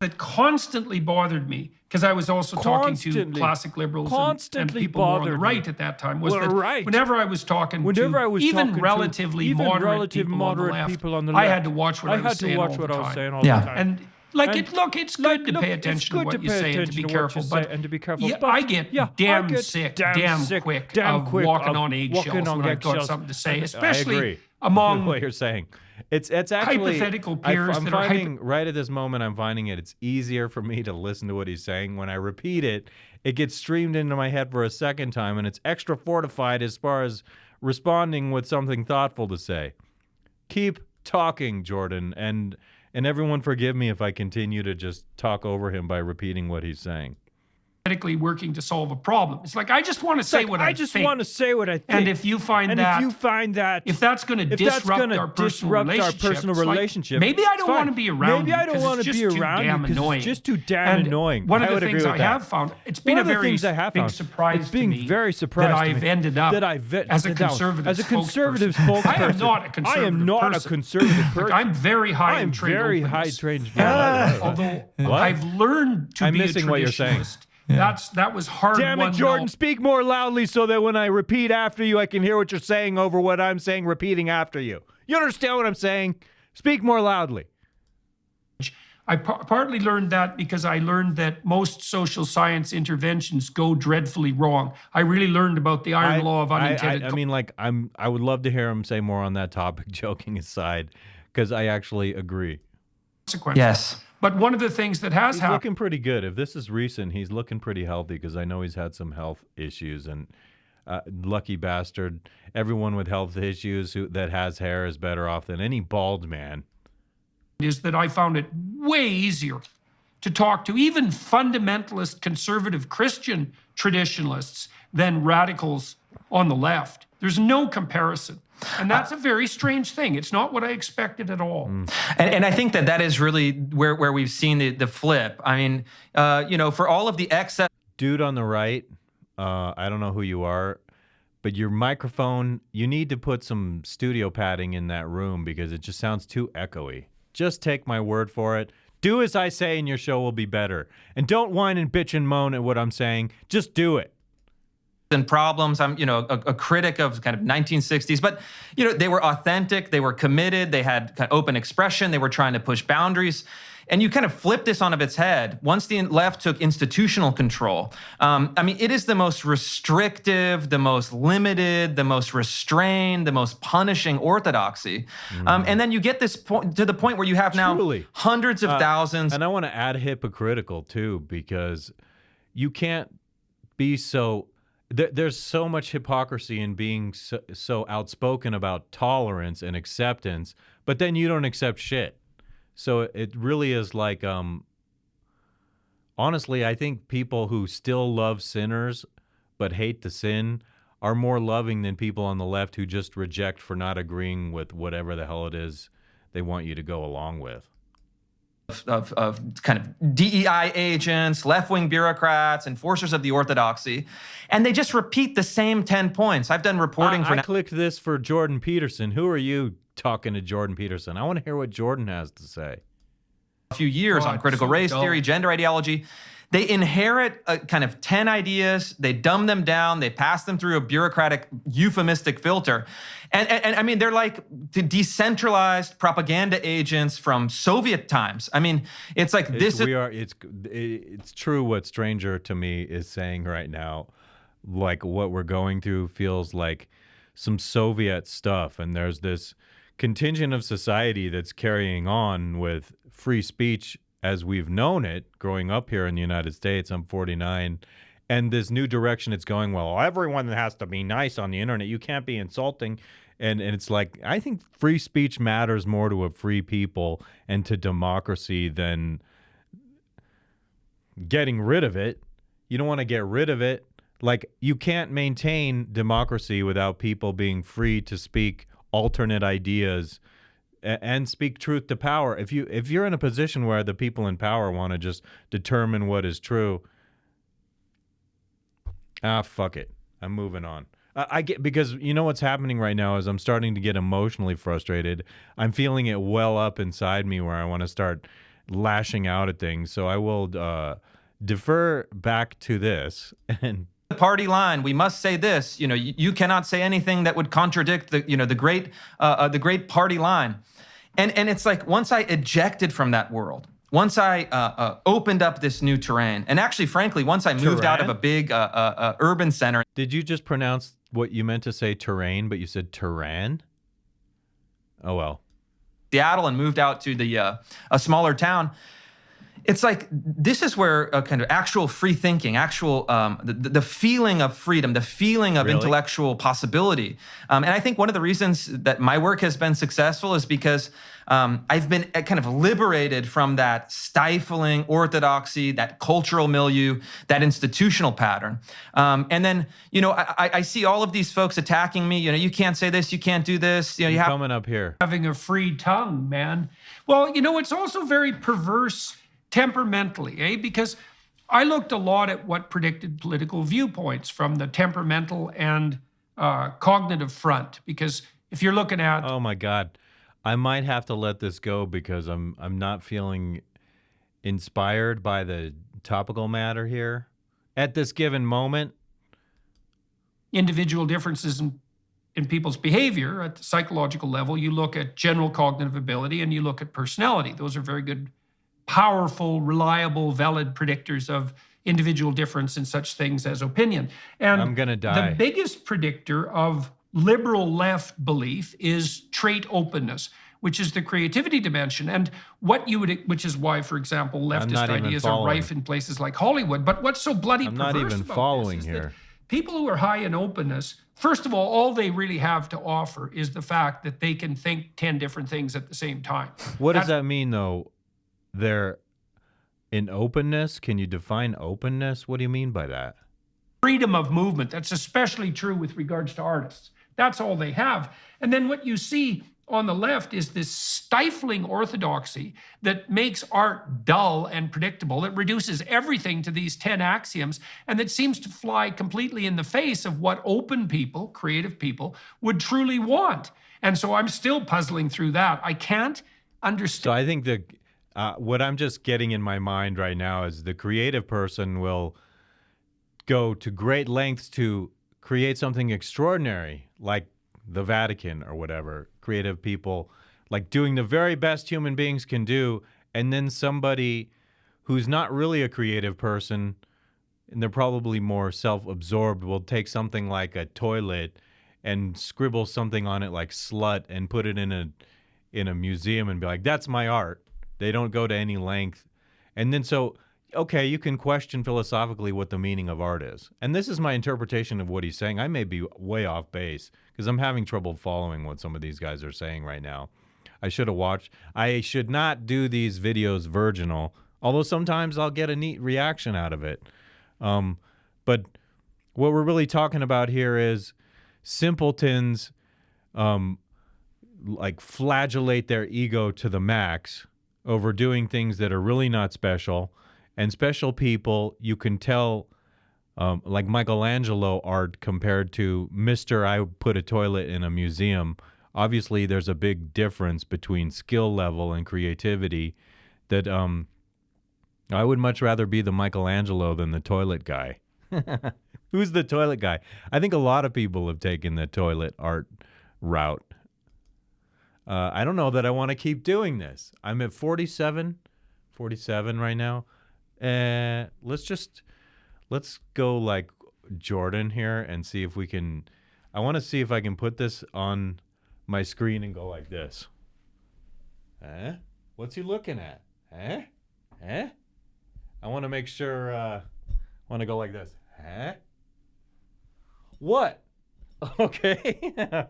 That constantly bothered me, because I was also talking to Constantly. classic liberals and Constantly people more on the bothered right me. at that time, was Well, that right. whenever I was talking Whenever I to was even talking to relatively even moderate, relative people, moderate on the left, people on the I left, had to watch what I was saying all the time. the time. And it's good to pay attention to what you say and to be careful, but yeah, I get damn sick damn quick of walking on eggshells when I've got something to say, I especially agree among what you're saying. It's actually hypothetical peers I'm that are finding right at this moment. I'm finding it's easier for me to listen to what he's saying. When I repeat it, it gets streamed into my head for a second time, and it's extra fortified as far as responding with something thoughtful to say. Keep talking, Jordan, and everyone forgive me if I continue to just talk over him by repeating what he's saying. working to solve a problem. It's like, I just want to say what I think. I just want to say what I think. And if you find that, if that's going to disrupt our personal relationships, maybe I don't want to be around you. Maybe I don't want to be around you because it's just too damn annoying. One of the things I have found, it's been a very big surprise to me that I've ended up as a conservative spokesperson. I am not a conservative person. I am not a conservative person. I'm very high in trade very openness. high trade. Although I've learned to be a traditionalist. What you're saying. That was hard. Damn it, Jordan! Speak more loudly so that when I repeat after you, I can hear what you're saying over what I'm saying, repeating after you. You understand what I'm saying? Speak more loudly. I partly learned that because I learned that most social science interventions go dreadfully wrong. I really learned about the iron law of unintended. I would love to hear him say more on that topic, joking aside, because I actually agree. Consequences. Yes. But one of the things that has happened. He's looking pretty good. If this is recent, he's looking pretty healthy because I know he's had some health issues. And lucky bastard, everyone with health issues that has hair is better off than any bald man. Is that I found it way easier to talk to even fundamentalist, conservative Christian traditionalists than radicals on the left. There's no comparison. And that's a very strange thing. It's not what I expected at all. And I think that is really where we've seen the flip. I mean, for all of the excess. Dude on the right, I don't know who you are, but your microphone, you need to put some studio padding in that room because it just sounds too echoey. Just take my word for it. Do as I say and your show will be better. And don't whine and bitch and moan at what I'm saying. Just do it. And problems. I'm, a critic of kind of 1960s, but, they were authentic, they were committed, they had kind of open expression, they were trying to push boundaries. And you kind of flip this on its head. Once the left took institutional control, it is the most restrictive, the most limited, the most restrained, the most punishing orthodoxy. And then you get this point to the point where you have now hundreds of thousands. And I want to add hypocritical too, because you can't be so... There's so much hypocrisy in being so outspoken about tolerance and acceptance, but then you don't accept shit. So it really is like, honestly, I think people who still love sinners but hate the sin are more loving than people on the left who just reject for not agreeing with whatever the hell it is they want you to go along with. Of kind of DEI agents, left-wing bureaucrats, enforcers of the orthodoxy, and they just repeat the same 10 points. I've done reporting for... I clicked this for Jordan Peterson. Who are you talking to Jordan Peterson? I want to hear what Jordan has to say. A few years on critical race theory, gender ideology. They inherit kind of 10 ideas, they dumb them down, they pass them through a bureaucratic, euphemistic filter. And they're like decentralized propaganda agents from Soviet times. It's like this it's true what Stranger to Me is saying right now. Like what we're going through feels like some Soviet stuff. And there's this contingent of society that's carrying on with free speech as we've known it growing up here in the United States. I'm 49. And this new direction it's going, well, everyone has to be nice on the internet. You can't be insulting. And it's like, I think free speech matters more to a free people and to democracy than getting rid of it. You don't want to get rid of it. Like, you can't maintain democracy without people being free to speak alternate ideas and speak truth to power. If you're in a position where the people in power want to just determine what is true, fuck it. I'm moving on. I get, because you know what's happening right now is I'm starting to get emotionally frustrated. I'm feeling it well up inside me where I want to start lashing out at things. So I will defer back to this. And the party line, we must say this. You cannot say anything that would contradict the great party line. And it's like, once I ejected from that world, once I opened up this new terrain, and actually, frankly, once I moved out of a big urban center. Did you just pronounce what you meant to say terrain, but you said terrain? Oh, well. Seattle, and moved out to a smaller town. it's like this is where a kind of actual free thinking, actual the feeling of freedom, the feeling of intellectual possibility. And I think one of the reasons that my work has been successful is because I've been kind of liberated from that stifling orthodoxy, that cultural milieu, that institutional pattern. And then, I see all of these folks attacking me. You can't say this, you can't do this. You have coming up here. Having a free tongue, man. Well, it's also very perverse temperamentally, because I looked a lot at what predicted political viewpoints from the temperamental and cognitive front, because if you're looking at... Oh my God. I might have to let this go because I'm not feeling inspired by the topical matter here at this given moment. Individual differences in people's behavior at the psychological level, you look at general cognitive ability and you look at personality. Those are very good, powerful, reliable, valid predictors of individual difference in such things as opinion. And I'm gonna die. The biggest predictor of liberal left belief is trait openness, which is the creativity dimension. And which is why, for example, leftist ideas are rife in places like Hollywood. But what's so bloody I'm perverse not even about following this is here. that people who are high in openness, first of all they really have to offer is the fact that they can think 10 different things at the same time. What does that mean, though? They're in openness? Can you define openness? What do you mean by that? Freedom of movement. That's especially true with regards to artists. That's all they have. And then what you see on the left is this stifling orthodoxy that makes art dull and predictable. It reduces everything to these 10 axioms, and that seems to fly completely in the face of what open people, creative people, would truly want. And so I'm still puzzling through that. I can't understand. So I think what I'm just getting in my mind right now is the creative person will go to great lengths to create something extraordinary, like the Vatican or whatever. Creative people like doing the very best human beings can do, and then somebody who's not really a creative person, and they're probably more self-absorbed, will take something like a toilet and scribble something on it like slut and put it in a museum and be like, that's my art. They don't go to any length. And then okay, you can question philosophically what the meaning of art is. And this is my interpretation of what he's saying. I may be way off base because I'm having trouble following what some of these guys are saying right now. I should not do these videos virginal, although sometimes I'll get a neat reaction out of it. But what we're really talking about here is simpletons like flagellate their ego to the max over doing things that are really not special. And special people, you can tell, like Michelangelo art compared to Mr. I put a toilet in a museum. Obviously, there's a big difference between skill level and creativity that I would much rather be the Michelangelo than the toilet guy. Who's the toilet guy? I think a lot of people have taken the toilet art route. I don't know that I want to keep doing this. I'm at 47 right now. Let's go like Jordan here and see if we can. I want to see if I can put this on my screen and go like this. What's he looking at? I want to make sure. I want to go like this. What? Okay.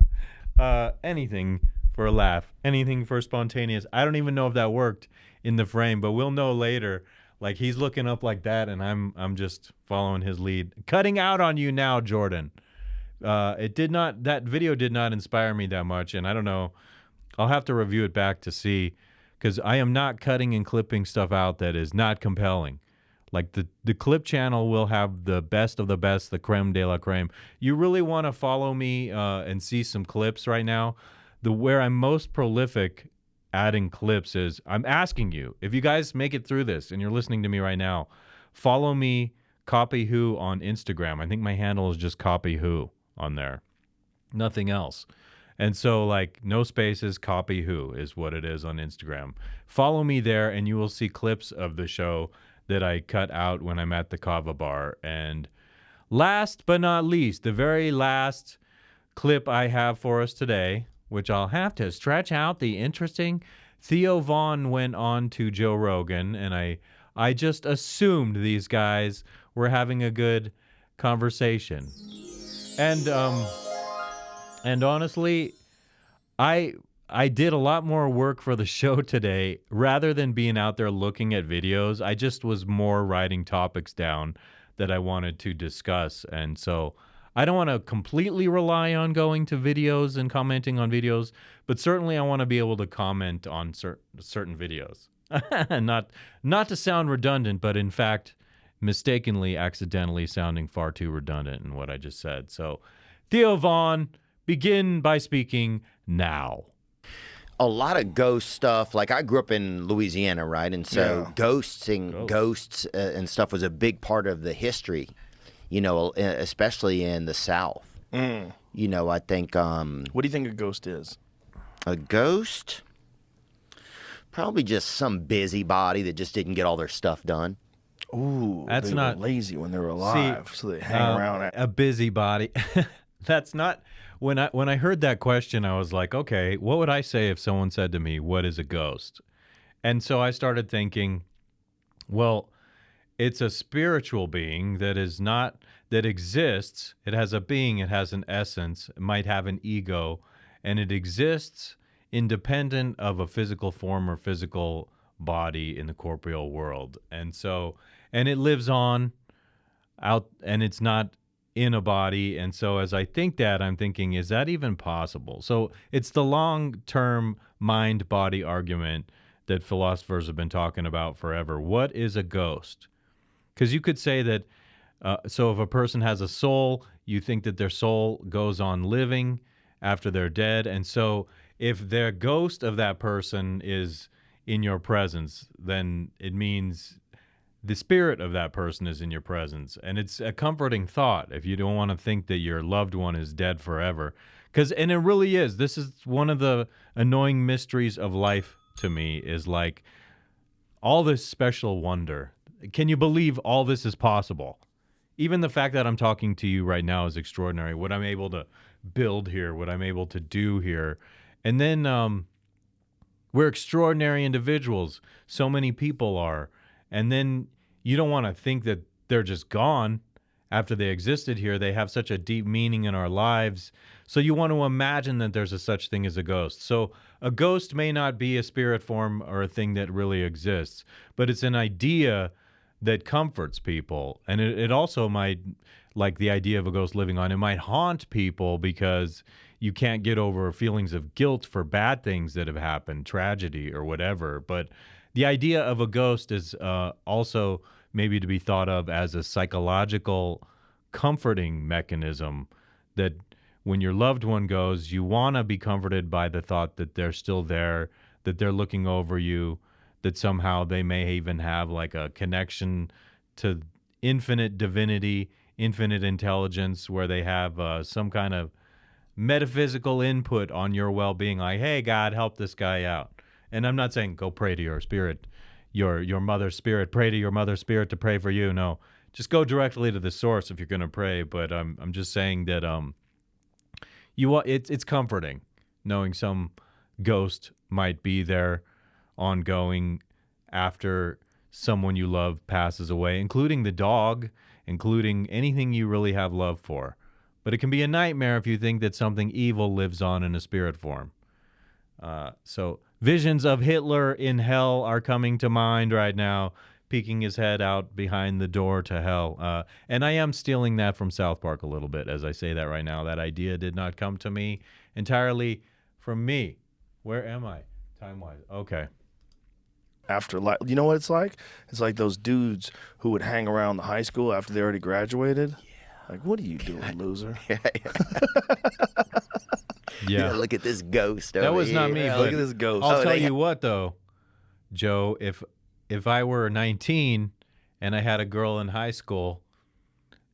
Anything for a laugh. Anything for spontaneous. I don't even know if that worked in the frame, but we'll know later. Like he's looking up like that, and I'm just following his lead. Cutting out on you now, Jordan. That video did not inspire me that much, and I don't know. I'll have to review it back to see, because I am not cutting and clipping stuff out that is not compelling. Like the clip channel will have the best of the best, the creme de la creme. You really want to follow me and see some clips right now. Where I'm most prolific adding clips is, I'm asking you, if you guys make it through this and you're listening to me right now, follow me, Copy Who, on Instagram. I think my handle is just Copy Who on there. Nothing else. And so, like, no spaces, Copy Who is what it is on Instagram. Follow me there and you will see clips of the show that I cut out when I'm at the Kava bar. And last but not least, the very last clip I have for us today, which I'll have to stretch out the interesting Theo Vaughn went on to Joe Rogan, and I just assumed these guys were having a good conversation. And honestly, I did a lot more work for the show today. Rather than being out there looking at videos, I just was more writing topics down that I wanted to discuss. And so I don't want to completely rely on going to videos and commenting on videos, but certainly I want to be able to comment on certain videos. Not to sound redundant, but in fact, mistakenly, accidentally sounding far too redundant in what I just said. So, Theo Vaughn, begin by speaking now. A lot of ghost stuff. Like, I grew up in Louisiana, right? And so ghosts and stuff was a big part of the history, you know, especially in the South. You know, I think... what do you think a ghost is? A ghost? Probably just some busybody that just didn't get all their stuff done. Ooh, That's they not were lazy when they were alive, so they hang around. A busybody. That's not... When I heard that question, I was like, okay, what would I say if someone said to me, what is a ghost? And so I started thinking, well, it's a spiritual being that exists. It has a being, it has an essence, it might have an ego, and it exists independent of a physical form or physical body in the corporeal world. And it lives on out, and it's not in a body. And so as I think that, I'm thinking, is that even possible? So it's the long-term mind-body argument that philosophers have been talking about forever. What is a ghost? Because you could say that, so if a person has a soul, you think that their soul goes on living after they're dead. And so if the ghost of that person is in your presence, then it means the spirit of that person is in your presence. And it's a comforting thought if you don't want to think that your loved one is dead forever. And it really is. This is one of the annoying mysteries of life to me, is like all this special wonder. Can you believe all this is possible? Even the fact that I'm talking to you right now is extraordinary. What I'm able to build here, what I'm able to do here. And then we're extraordinary individuals. So many people are. And then you don't want to think that they're just gone after they existed here. They have such a deep meaning in our lives. So you want to imagine that there's a such thing as a ghost. So a ghost may not be a spirit form or a thing that really exists, but it's an idea that comforts people. And it also might, like the idea of a ghost living on, it might haunt people because you can't get over feelings of guilt for bad things that have happened, tragedy or whatever. But the idea of a ghost is also maybe to be thought of as a psychological comforting mechanism, that when your loved one goes, you want to be comforted by the thought that they're still there, that they're looking over you, that somehow they may even have like a connection to infinite divinity, infinite intelligence, where they have some kind of metaphysical input on your well-being, like, hey, God, help this guy out. And I'm not saying go pray to your spirit, your mother's spirit, pray to your mother's spirit to pray for you. No, just go directly to the source if you're going to pray. But I'm just saying that it's comforting knowing some ghost might be there ongoing after someone you love passes away, including the dog, including anything you really have love for. But it can be a nightmare if you think that something evil lives on in a spirit form. So visions of Hitler in hell are coming to mind right now, peeking his head out behind the door to hell. And I am stealing that from South Park a little bit as I say that right now. That idea did not come to me entirely from me. Where am I time-wise? Okay. Afterlife. You know what it's like? It's like those dudes who would hang around the high school after they already graduated. Yeah. Like, what are you doing, loser? Yeah, look at this ghost over That was not me, Yeah, but look at this ghost. I'll tell you what, though, Joe, if I were 19 and I had a girl in high school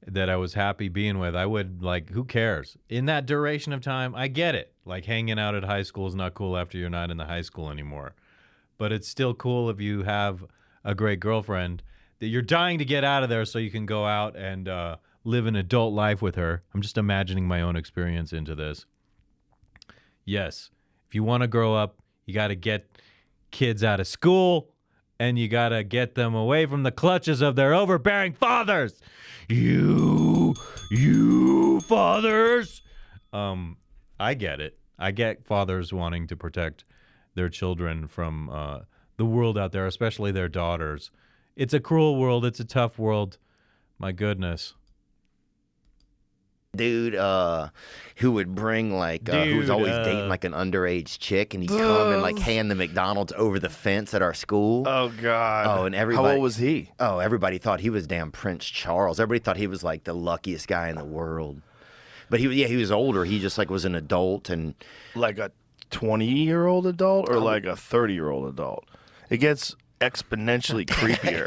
that I was happy being with, I would, like, who cares? In that duration of time, I get it. Like, hanging out at high school is not cool after you're not in the high school anymore. But it's still cool if you have a great girlfriend that you're dying to get out of there so you can go out and live an adult life with her. I'm just imagining my own experience into this. Yes, if you want to grow up, you got to get kids out of school, and you got to get them away from the clutches of their overbearing fathers. You fathers. I get it. I get fathers wanting to protect their children from the world out there, especially their daughters. It's a cruel world. It's a tough world. My goodness. Dude who would bring like who was always dating like an underage chick, and he'd come and like hand the McDonald's over the fence at our school. Oh God. Oh, and everybody. How old was he? Oh, everybody thought he was damn Prince Charles. Everybody thought he was like the luckiest guy in the world. But he was older. He just like was an adult, and Like a 20-year-old adult or like a 30-year-old adult? It gets exponentially creepier.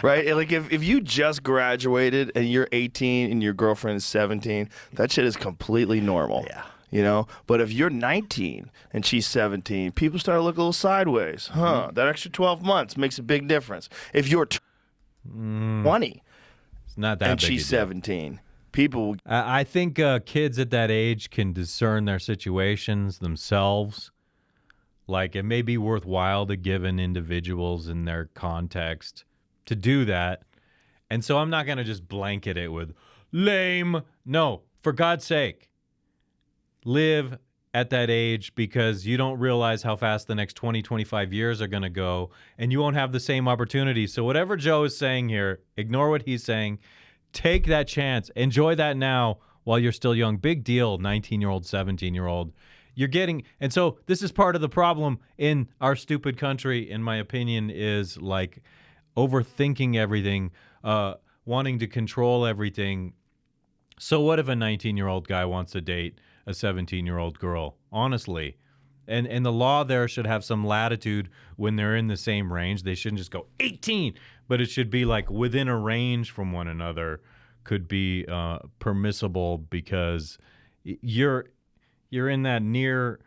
Right? And like if you just graduated and you're 18 and your girlfriend is 17, that shit is completely normal. Yeah. You know? But if you're 19 and she's 17, people start to look a little sideways. That extra 12 months makes a big difference. If you're 20 It's not that and big a she's deal. 17, people I think kids at that age can discern their situations themselves. Like, it may be worthwhile to give in individuals in their context to do that. And so I'm not going to just blanket it with lame. No, for God's sake, live at that age, because you don't realize how fast the next 20, 25 years are going to go, and you won't have the same opportunity. So whatever Joe is saying here, ignore what he's saying. Take that chance. Enjoy that now while you're still young. Big deal, 19-year-old, 17-year-old. You're getting, and so this is part of the problem in our stupid country, in my opinion, is like overthinking everything, wanting to control everything. So what if a 19-year-old guy wants to date a 17-year-old girl? Honestly. And the law there should have some latitude when they're in the same range. They shouldn't just go 18, but it should be like within a range from one another could be permissible, because you're in that near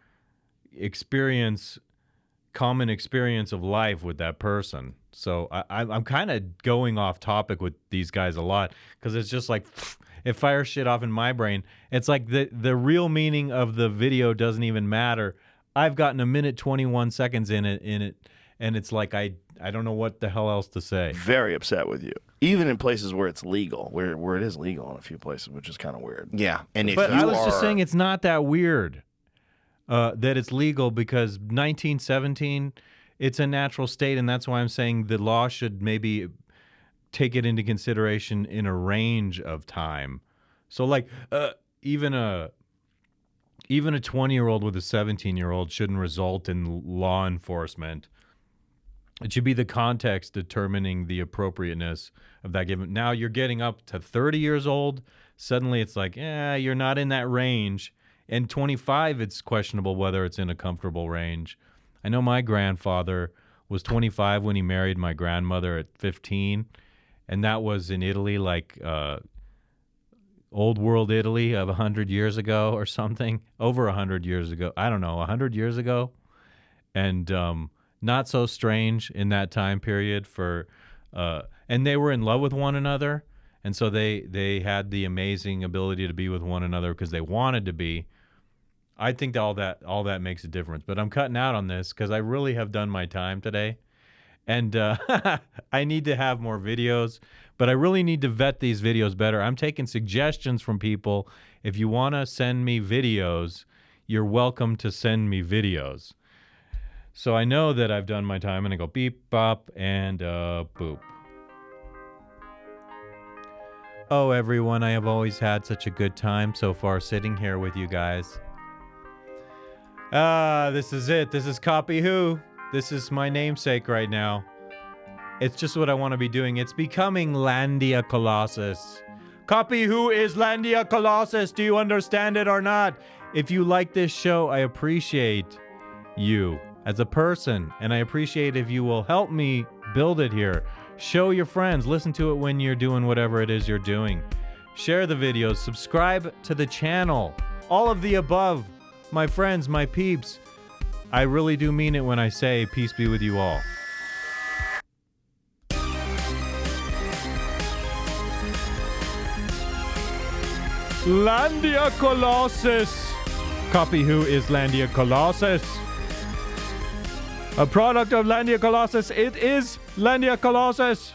experience, common experience of life with that person. So I'm kind of going off topic with these guys a lot, because it's just like it fires shit off in my brain. It's like the real meaning of the video doesn't even matter. I've gotten 1:21 seconds in it, and it's like I don't know what the hell else to say. very upset with you. Even in places where it's legal, where it is legal in a few places, which is kind of weird. yeah. And if But you I was are, just saying it's not that weird that it's legal, because 1917, it's a natural state, and that's why I'm saying the law should maybe take it into consideration in a range of time. So like even a 20-year-old with a 17-year-old shouldn't result in law enforcement. It should be the context determining the appropriateness of that given. Now you're getting up to 30 years old. Suddenly it's like, you're not in that range. And 25, it's questionable whether it's in a comfortable range. I know my grandfather was 25 when he married my grandmother at 15. And that was in Italy, like old world Italy of 100 years ago or something. Over 100 years ago. I don't know, 100 years ago. And not so strange in that time period and they were in love with one another, and so they had the amazing ability to be with one another because they wanted to be. I think all that makes a difference, but I'm cutting out on this because I really have done my time today, and I need to have more videos, but I really need to vet these videos better. I'm taking suggestions from people. If you want to send me videos, you're welcome to send me videos. So I know that I've done my time, and I go beep, bop, and boop. Oh, everyone, I have always had such a good time so far sitting here with you guys. This is it. This is Copy Who. This is my namesake right now. It's just what I want to be doing. It's becoming Landia Colossus. Copy Who is Landia Colossus. Do you understand it or not? If you like this show, I appreciate you as a person, and I appreciate if you will help me build it here. Show your friends, listen to it when you're doing whatever it is you're doing. Share the videos, subscribe to the channel, all of the above. My friends, my peeps, I really do mean it when I say peace be with you all. Landia Colossus. Copy Who is Landia Colossus. A product of Landia Colossus. It is Landia Colossus.